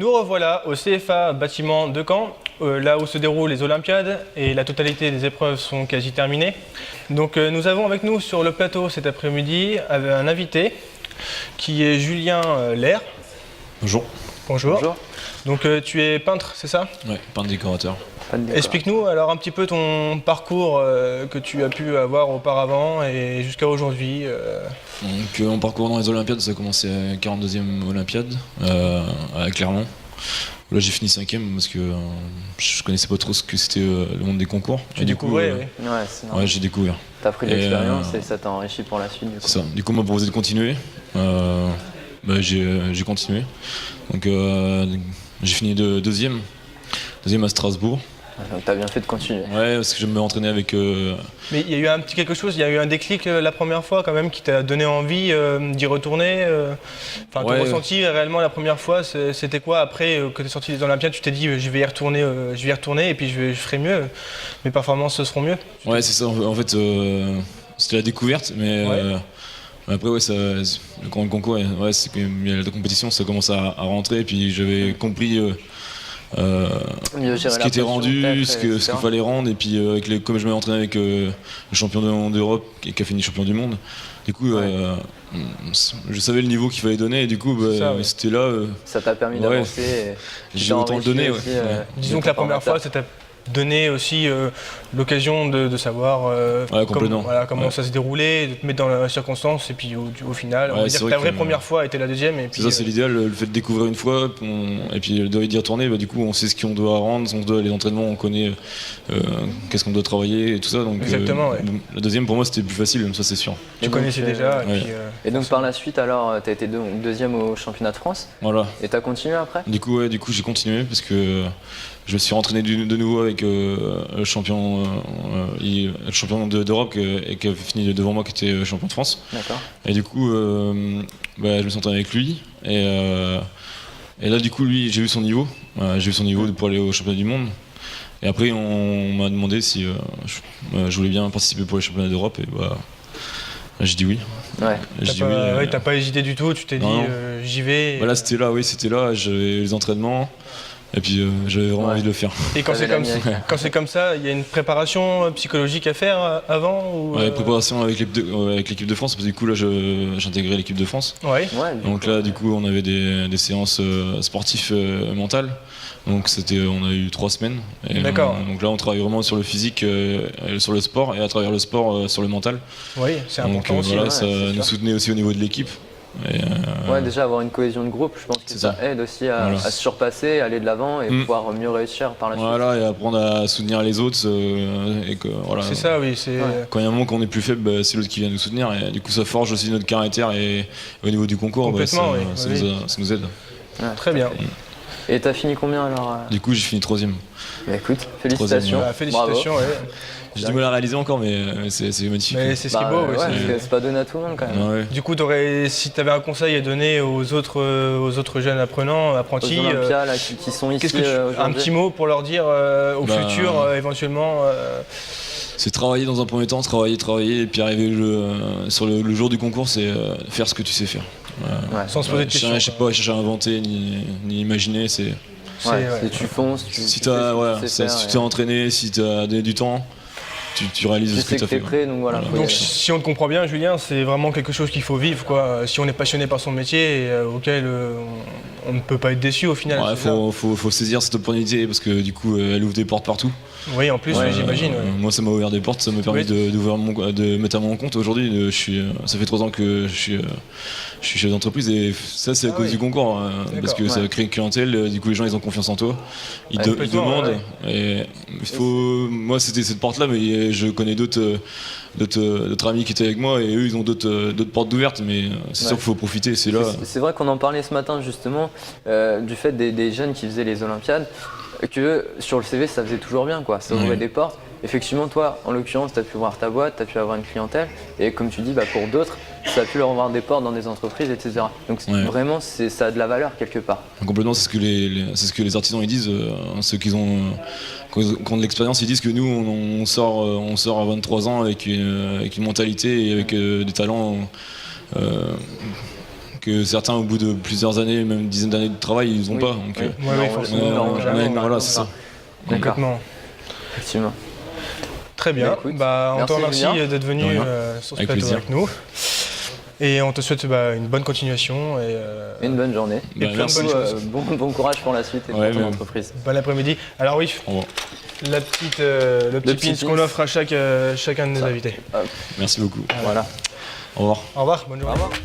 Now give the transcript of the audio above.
Nous revoilà au CFA bâtiment de Caen, là où se déroulent les Olympiades et la totalité des épreuves sont quasi terminées. Donc nous avons avec nous sur le plateau cet après-midi un invité qui est Julien Lair. Bonjour. Bonjour. Bonjour. Donc tu es peintre, c'est ça? Oui, peintre décorateur. Explique-nous alors un petit peu ton parcours que tu as pu avoir auparavant et jusqu'à aujourd'hui. Donc mon parcours dans les Olympiades, ça a commencé à la 42e Olympiade à Clermont. Là j'ai fini 5e parce que je connaissais pas trop ce que c'était le monde des concours. Tu découvrais, oui. Ouais, j'ai découvert. T'as pris de l'expérience et ça t'a enrichi pour la suite du coup. C'est ça. Du coup on m'a proposé de continuer. J'ai continué. Donc j'ai fini deuxième à Strasbourg. Donc t'as bien fait de continuer. Ouais, parce que je me entraînais avec... Mais il y a eu un petit quelque chose, il y a eu un déclic la première fois quand même qui t'a donné envie d'y retourner. Enfin, ton ressenti réellement la première fois, c'était quoi après que tu es sorti des Olympiades? Tu t'es dit je vais y retourner et puis je ferai mieux, mes performances seront mieux. Ouais, c'est ça. En fait, c'était la découverte, mais après le concours, c'est qu'il y a la compétition, ça commence à rentrer, et puis j'avais compris. Ce qui était rendu, ce qu'il fallait rendre, et puis comme je m'avais entraîné avec le champion d'Europe qui a fini champion du monde, du coup je savais le niveau qu'il fallait donner, et du coup c'était là. Ça t'a permis d'avancer. J'ai autant le donner. Disons que la première fois, ça t'a donné aussi l'occasion de savoir comment ça s'est déroulé, de te mettre dans la circonstance, et puis au final, on va dire que ta vraie première fois était la deuxième. Et puis, c'est l'idéal, le fait de découvrir une fois, et puis d'y retourner, du coup on sait ce qu'on doit rendre, les entraînements, on connaît qu'est-ce qu'on doit travailler et tout ça. Donc, exactement, la deuxième pour moi c'était plus facile, ça c'est sûr. Tu connaissais déjà. Et donc par la suite, alors, tu as été deuxième au championnat de France. Voilà. Et tu as continué après? Du coup j'ai continué parce que je me suis rentraîné de nouveau avec le champion d'Europe qui a fini devant moi, qui était champion de France. D'accord. Et du coup, je me suis entraîné avec lui. Et là, du coup, lui, j'ai vu son niveau. J'ai vu son niveau pour aller au championnat du monde. Et après, on m'a demandé si je voulais bien participer pour les championnats d'Europe. Et j'ai dit oui. Ouais. T'as pas hésité du tout, tu t'es dit j'y vais. Là, c'était là, j'avais les entraînements. Et puis j'avais vraiment envie de le faire. Et quand c'est comme ça, il y a une préparation psychologique à faire avant ou préparation avec l'équipe de France, parce que du coup là j'intégrais l'équipe de France. Ouais. Donc là du coup on avait des séances sportives mentales. Donc on a eu 3 semaines. D'accord. Donc là on travaille vraiment sur le physique, sur le sport, et à travers le sport sur le mental. Oui, c'est important aussi. Ça nous soutenait aussi au niveau de l'équipe. Déjà avoir une cohésion de groupe, je pense que ça aide aussi à se surpasser, à aller de l'avant et pouvoir mieux réussir par la suite. Voilà, et apprendre à soutenir les autres. C'est ça, oui. Quand il y a un moment qu'on est plus faible, c'est l'autre qui vient nous soutenir, et du coup ça forge aussi notre caractère, et au niveau du concours, ça nous aide. Très bien. Et t'as fini combien alors? Du coup j'ai fini 3ème. Écoute, félicitations. Félicitations. J'ai du mal à réaliser encore, mais c'est magnifique. Mais c'est ce qui est beau. C'est pas donné à tout le monde quand même. Du coup, si tu avais un conseil à donner aux autres jeunes apprentis, aux Olympiades qui sont ici, un petit mot pour leur dire au futur éventuellement. C'est travailler dans un premier temps, travailler, et puis arriver sur le jour du concours, c'est faire ce que tu sais faire. Sans se poser de questions. Je sais pas chercher à inventer ni imaginer, c'est. Tu fonces. Si tu t'es entraîné, si tu as donné du temps, tu réalises ce que tu as fait. Prêt, donc voilà. Donc si on te comprend bien, Julien, c'est vraiment quelque chose qu'il faut vivre, quoi. Si on est passionné par son métier, auquel on ne peut pas être déçu au final. Il faut saisir cette opportunité, parce que du coup elle ouvre des portes partout. Oui, en plus, j'imagine. Moi ça m'a ouvert des portes, ça m'a permis de mettre à mon compte. Aujourd'hui, ça fait 3 ans que je suis chef d'entreprise, et ça c'est à cause du concours, parce que ça crée une clientèle, du coup les gens ils ont confiance en toi, ils demandent, et moi c'était cette porte là, mais je connais d'autres amis qui étaient avec moi, et eux ils ont d'autres portes ouvertes, mais c'est sûr qu'il faut profiter, c'est là. C'est vrai qu'on en parlait ce matin justement, du fait des jeunes qui faisaient les Olympiades, que sur le CV ça faisait toujours bien, quoi. Ça ouvrait des portes. Effectivement, toi, en l'occurrence, tu as pu voir ta boîte, tu as pu avoir une clientèle, et comme tu dis, pour d'autres, ça a pu leur ouvrir des portes dans des entreprises, etc. Donc vraiment, ça a de la valeur quelque part. Complètement, c'est ce que les artisans ils disent, ceux qui ont de l'expérience, ils disent que nous, on sort à 23 ans avec une mentalité et avec des talents que certains, au bout de plusieurs années, même une dizaine d'années de travail, ils n'ont pas. Donc, voilà, c'est ça. Complètement. Effectivement. Très bien. On te remercie d'être venu sur ce plateau avec nous. Et on te souhaite une bonne continuation. Et une bonne journée. Et plein de bonnes choses. Bon courage pour la suite et pour ton entreprise. Bon après-midi. Alors oui, le petit pins qu'on offre à chacun de nos invités. Merci beaucoup. Voilà. Au revoir. Au revoir, bonne journée. Au revoir.